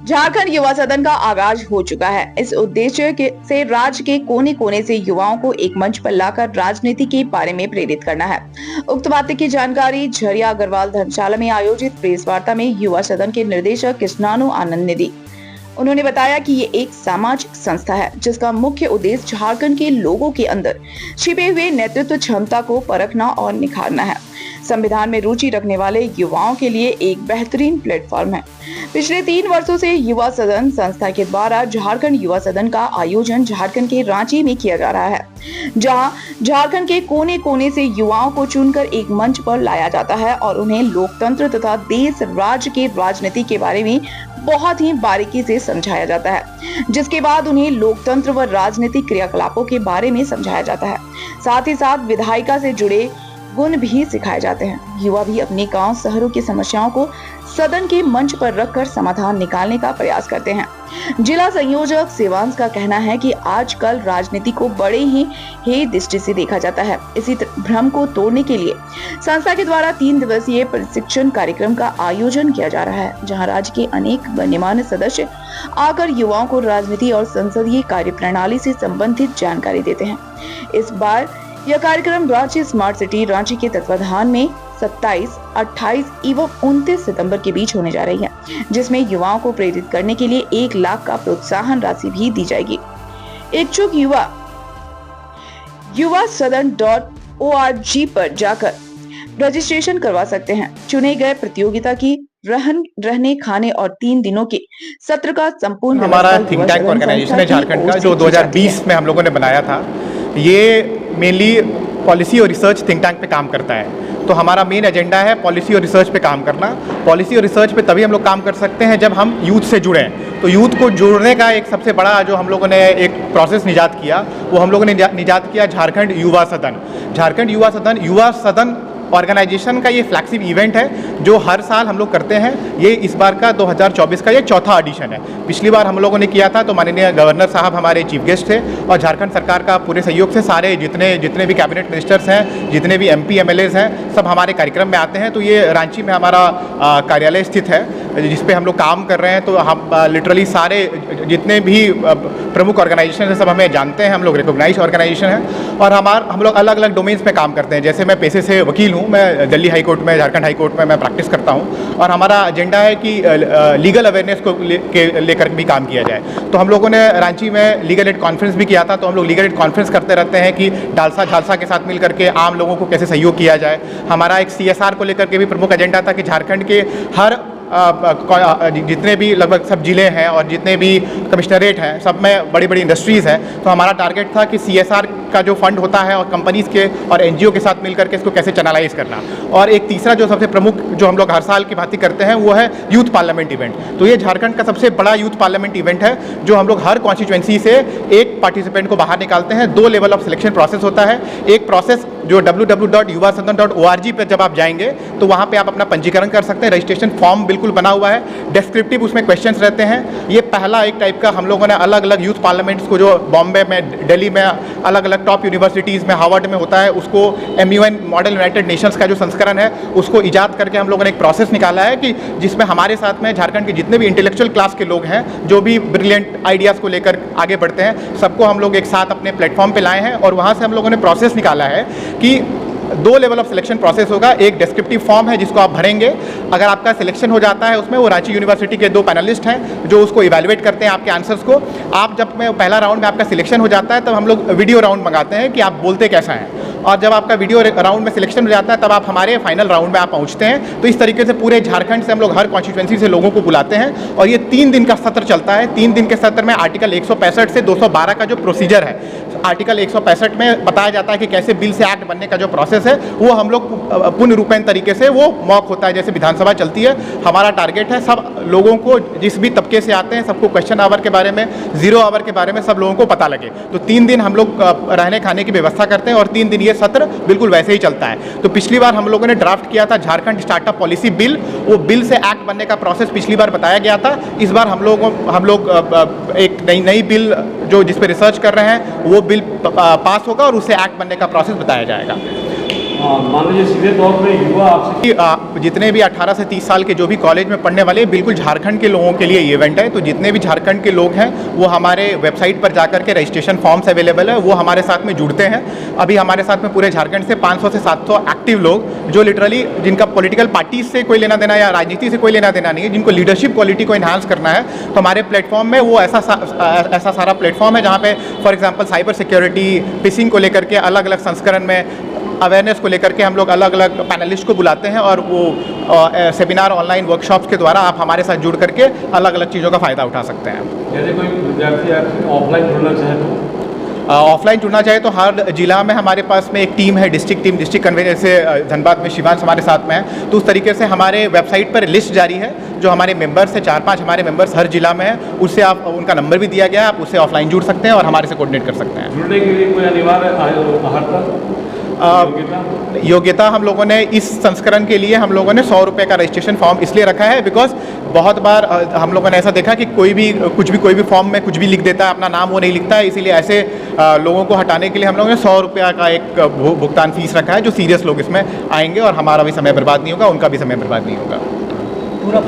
झारखंड युवा सदन का आगाज हो चुका है। इस उद्देश्य से राज्य के कोने कोने से युवाओं को एक मंच पर लाकर राजनीति के बारे में प्रेरित करना है। उक्त बातें की जानकारी झरिया अग्रवाल धर्मशाला में आयोजित प्रेस वार्ता में युवा सदन के निदेशक कृष्णानु आनंद ने दी। उन्होंने बताया कि ये एक सामाजिक संस्था है जिसका मुख्य उद्देश्य झारखंड के लोगों के अंदर छिपे हुए नेतृत्व क्षमता को परखना और निखारना है। संविधान में रुचि रखने वाले युवाओं के लिए एक बेहतरीन प्लेटफॉर्म है। पिछले 3 वर्षों से युवा सदन संस्था के द्वारा झारखंड युवा सदन का आयोजन झारखंड के रांची में किया जा रहा है, जहां झारखंड के कोने कोने से युवाओं को चुनकर एक मंच पर लाया जाता है और उन्हें लोकतंत्र तथा देश राज्य के राजनीति के बारे में बहुत ही बारीकी से समझाया जाता है, जिसके बाद उन्हें लोकतंत्र व राजनीतिक क्रियाकलापों के बारे में समझाया जाता है। साथ ही साथ विधायिका से जुड़े गुण भी सिखाए जाते हैं। युवा भी अपने गांव शहरों की समस्याओं को सदन के मंच पर रखकर समाधान निकालने का प्रयास करते हैं। जिला संयोजक शिवांश का कहना है कि आजकल राजनीति को बड़े ही दृष्टि से देखा जाता है। इसी भ्रम को तोड़ने के लिए संस्था के द्वारा 3 दिवसीय प्रशिक्षण कार्यक्रम का आयोजन किया जा रहा है, जहां राज्य के अनेक गण्यमान्य सदस्य आकर युवाओं को राजनीति और संसदीय कार्यप्रणाली से संबंधित जानकारी देते हैं। इस बार यह कार्यक्रम रांची स्मार्ट सिटी रांची के तत्वाधान में 27, 28 एवं 29 सितंबर के बीच होने जा रही है, जिसमें युवाओं को प्रेरित करने के लिए 1 लाख का प्रोत्साहन राशि भी दी जाएगी। इच्छुक युवा सदन.org पर जाकर रजिस्ट्रेशन करवा सकते हैं। चुने गए प्रतियोगिता की रहने खाने और 3 दिनों के सत्र का संपूर्ण हमारा थिंक टैंक ऑर्गेनाइजेशन है झारखंड का, जो 2020 में हम लोगों ने बनाया था। ये मेनली पॉलिसी और रिसर्च थिंक टैंक पे काम करता है। तो हमारा मेन एजेंडा है पॉलिसी और रिसर्च पे काम करना। पॉलिसी और रिसर्च पे तभी हम लोग काम कर सकते हैं जब हम यूथ से जुड़ें। तो यूथ को जोड़ने का एक सबसे बड़ा जो हम लोगों ने एक प्रोसेस निजात किया, वो हम लोगों ने निजात किया झारखंड युवा सदन। झारखंड युवा सदन ऑर्गेनाइजेशन का ये फ्लैगशिप इवेंट है जो हर साल हम लोग करते हैं। ये इस बार का 2024 का ये 4था एडिशन है। पिछली बार हम लोगों ने किया था तो माननीय गवर्नर साहब हमारे चीफ गेस्ट थे और झारखंड सरकार का पूरे सहयोग से सारे जितने भी कैबिनेट मिनिस्टर्स हैं, जितने भी MP MLAs हैं, सब हमारे कार्यक्रम में आते हैं। तो ये रांची में हमारा कार्यालय स्थित है जिस पे हम लोग काम कर रहे हैं। तो हम लिटरली सारे जितने भी प्रमुख ऑर्गेनाइजेशन हैं सब हमें जानते हैं, हम लोग रिकॉग्नाइज ऑर्गेनाइजेशन है और हम लोग अलग अलग डोमेन्स पे काम करते हैं। जैसे मैं पेशे से वकील हूँ, मैं दिल्ली हाई कोर्ट में, झारखंड हाई कोर्ट में मैं प्रैक्टिस करता हूँ और हमारा एजेंडा है कि लीगल अवेयरनेस को लेकर भी काम किया जाए। तो हम लोगों ने रांची में लीगल एड कॉन्फ्रेंस भी किया था। तो हम लोग लीगल एड कॉन्फ्रेंस करते रहते हैं कि झालसा के साथ मिल करके आम लोगों को कैसे सहयोग किया जाए। हमारा एक CSR को लेकर के भी प्रमुख एजेंडा था कि झारखंड के हर जितने भी लगभग सब जिले हैं और जितने भी कमिश्नरेट हैं, सब में बड़ी बड़ी इंडस्ट्रीज़ हैं। तो हमारा टारगेट था कि CSR का जो फंड होता है और कंपनीज़ के और NGO के साथ मिलकर के इसको कैसे चैनलाइज करना। और एक तीसरा जो सबसे प्रमुख जो हम लोग हर साल की भांति करते हैं वो है यूथ पार्लियामेंट इवेंट। तो ये झारखंड का सबसे बड़ा यूथ पार्लियामेंट इवेंट है जो हम लोग हर कॉन्स्टिट्यूएंसी से एक पार्टिसिपेंट को बाहर निकालते हैं। 2 लेवल ऑफ सिलेक्शन प्रोसेस होता है। एक प्रोसेस जो www.yuvasadan.org पर जब आप जाएंगे तो वहाँ पे आप अपना पंजीकरण कर सकते हैं। रजिस्ट्रेशन फॉर्म बिल्कुल बना हुआ है, डिस्क्रिप्टिव उसमें क्वेश्चंस रहते हैं। ये पहला एक टाइप का हम लोगों ने अलग अलग यूथ पार्लियामेंट्स को जो बॉम्बे में, दिल्ली में, अलग अलग टॉप यूनिवर्सिटीज़ में, हार्वर्ड में होता है, उसको MUN मॉडल यूनाइटेड नेशंस का जो संस्करण है उसको ईजाद करके हम लोगों ने एक प्रोसेस निकाला है कि जिसमें हमारे साथ में झारखंड के जितने भी इंटेलेक्चुअल क्लास के लोग हैं, जो भी ब्रिलियंट आइडियाज़ को लेकर आगे बढ़ते हैं, सबको हम लोग एक साथ अपने प्लेटफॉर्म पे लाए हैं। और वहाँ से हम लोगों ने प्रोसेस निकाला है कि 2 लेवल ऑफ सिलेक्शन प्रोसेस होगा। एक डिस्क्रिप्टिव फॉर्म है जिसको आप भरेंगे। अगर आपका सिलेक्शन हो जाता है उसमें, वो रांची यूनिवर्सिटी के 2 पैनलिस्ट हैं जो उसको इवैल्यूएट करते हैं आपके आंसर्स को। आप जब में पहला राउंड में आपका सिलेक्शन हो जाता है तब हम लोग वीडियो राउंड मंगाते हैं कि आप बोलते कैसा हैं। और जब आपका वीडियो राउंड में सिलेक्शन हो जाता है तब आप हमारे फाइनल राउंड में आप पहुंचते हैं। तो इस तरीके से पूरे झारखंड से हम लोग हर कॉन्स्टिट्यूएंसी से लोगों को बुलाते हैं और ये 3 दिन का सत्र चलता है। 3 दिन के सत्र में आर्टिकल 165 से 212 का जो प्रोसीजर है, आर्टिकल 165 में बताया जाता है कि कैसे बिल से एक्ट बनने का जो प्रोसेस है वो हम लोग पूर्ण रूपेण तरीके से वो मॉक होता है, जैसे विधानसभा चलती है। हमारा टारगेट है सब लोगों को, जिस भी तबके से आते हैं, सबको क्वेश्चन आवर के बारे में, 0 आवर के बारे में सब लोगों को पता लगे। तो 3 दिन हम लोग रहने खाने की व्यवस्था करते हैं और 3 दिन ये सत्र बिल्कुल वैसे ही चलता है। तो पिछली बार हम लोगों ने ड्राफ्ट किया था झारखंड स्टार्टअप पॉलिसी बिल, वो बिल से एक्ट बनने का प्रोसेस पिछली बार बताया गया था। इस बार हम लोग एक नई बिल जो जिस पे रिसर्च कर रहे हैं वो बिल पास होगा और उससे एक्ट बनने का प्रोसेस बताया जाएगा। मान लीजिए सीधे तौर पे युवा आपसे जितने भी 18 से 30 साल के जो भी कॉलेज में पढ़ने वाले हैं, बिल्कुल झारखंड के लोगों के लिए ये इवेंट है। तो जितने भी झारखंड के लोग हैं वो हमारे वेबसाइट पर जाकर के रजिस्ट्रेशन फॉर्म्स अवेलेबल है, वो हमारे साथ में जुड़ते हैं। अभी हमारे साथ में पूरे झारखंड से 500 से 700 एक्टिव लोग जो लिटरली जिनका पॉलिटिकल पार्टी से कोई लेना देना या राजनीति से कोई लेना देना नहीं है, जिनको लीडरशिप क्वालिटी को एनहांस करना है, तो हमारे प्लेटफॉर्म में वो ऐसा सारा प्लेटफॉर्म है जहाँ पे for example cyber security, fishing को लेकर के अलग अलग संस्करण में अवेयरनेस को लेकर के हम लोग अलग अलग पैनलिस्ट को बुलाते हैं और वो सेमिनार ऑनलाइन वर्कशॉप्स के द्वारा आप हमारे साथ जुड़ करके अलग अलग चीज़ों का फ़ायदा उठा सकते हैं। जैसे कोई विद्यार्थी ऑफलाइन जुड़ना चाहे तो ऑफलाइन जुड़ना चाहे तो हर जिला में हमारे पास में एक टीम है, डिस्ट्रिक्ट कन्वीनर से धनबाद में शिवांश हमारे साथ में है। तो उस तरीके से हमारे वेबसाइट पर लिस्ट जारी है जो हमारे मेंबर्स है, 4-5 हमारे मेंबर्स हर जिला में है, उससे आप उनका नंबर भी दिया गया है, आप उससे ऑफलाइन जुड़ सकते हैं और हमारे से कोऑर्डिनेट कर सकते हैं। जुड़ने के लिए कोई अनिवार्य अर्हता योग्यता हम लोगों ने इस संस्करण के लिए हम लोगों ने 100 रुपये का रजिस्ट्रेशन फॉर्म इसलिए रखा है बिकॉज बहुत बार हम लोगों ने ऐसा देखा कि कोई भी फॉर्म में कुछ भी लिख देता है, अपना नाम वो नहीं लिखता है। इसीलिए ऐसे लोगों को हटाने के लिए हम लोगों ने 100 रुपये का एक भुगतान फीस रखा है, जो सीरियस लोग इसमें आएंगे और हमारा भी समय बर्बाद नहीं होगा, उनका भी समय बर्बाद नहीं होगा। पूरा